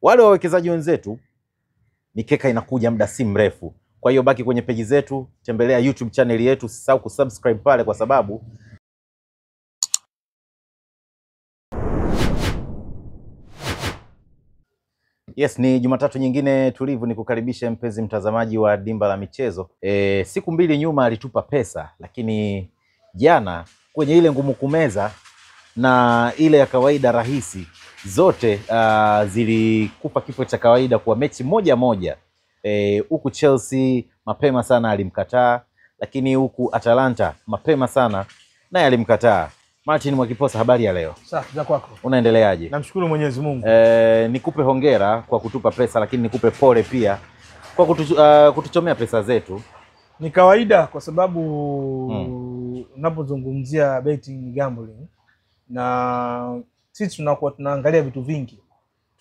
Wale wawekezaji wenzetu, mikeka inakuja muda si mrefu. Kwa hiyo baki kwenye peji zetu, tembelea YouTube channel yetu, usisahau kusubscribe pale kwa sababu yes, ni Jumatatu nyingine tulivu. Ni kukaribisha mpenzi mtazamaji wa Dimba la Michezo. Siku mbili nyuma alitupa pesa, lakini jana kwenye ile ngumu kumeza na ile ya kawaida rahisi, zote zilikupa kifo cha kawaida kwa mechi moja moja. Huku Chelsea mapema sana alimkataa, lakini huku Atalanta mapema sana naye alimkataa. Martin Mwakiposa, habari ya leo? Safi, za kwako? Unaendeleaje? Namshukuru Mwenyezi Mungu. Nikupe hongera kwa kutupa pesa, lakini nikupe pole pia kwa kutuchomea pesa zetu. Ni kawaida kwa sababu unapozungumzia betting gambling, na sisi tunakuwa tunaangalia vitu vingi.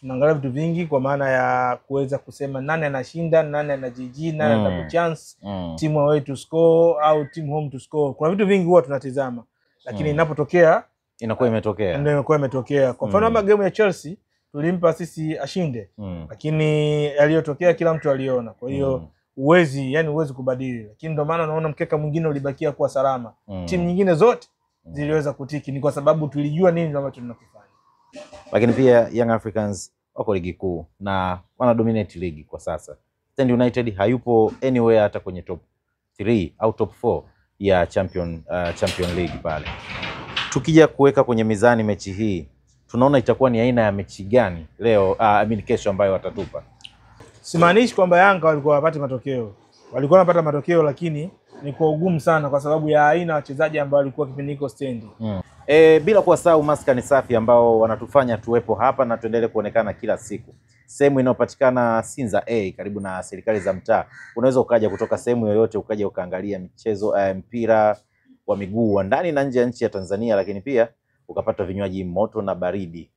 Tunaangalia vitu vingi kwa maana ya kuweza kusema nani anashinda, nani anajiji, nani ana chance, team away to score au team home to score. Kuna vitu vingi huwa tunatizama. Lakini inapotokea inakuwa imetokea. Ndio inakuwa imetokea. Kwa mfano kama game ya Chelsea tulimpa sisi ashinde. Lakini yaliyotokea kila mtu aliona. Kwa hiyo uwezi kubadili. Lakini ndio maana unaona mkeka mwingine ulibakia kuwa salama. Timu nyingine zote ziliweza kutiki, ni kwa sababu tulijua nini ambacho tunakifanya. Lakini pia Young Africans wako ligi kuu na wana dominate ligi kwa sasa. Stand United hayupo anywhere hata kwenye top 3 au top 4 ya Champion League pale. Tukija kuweka kwenye mizani mechi hii, tunaona itakuwa ni aina ya mechi gani leo kesho ambayo watatupa? Simaanishi kwamba Yanga walikuwa wapate matokeo. Walikuwa wanapata matokeo, lakini ni kwa ugumu sana kwa sababu ya aina wachezaji ambao walikuwa kipindi hiko stendi. Bila kuwasahau Maskani Safi ambao wanatufanya tuwepo hapa na tuendelee kuonekana kila siku. Sehemu inayopatikana Sinza karibu na serikali za mtaa. Unaweza ukaja kutoka sehemu yoyote ukaja ukaangalia michezo mpira wa miguu wa ndani na nje ya nchi ya Tanzania, lakini pia ukapata vinywaji moto na baridi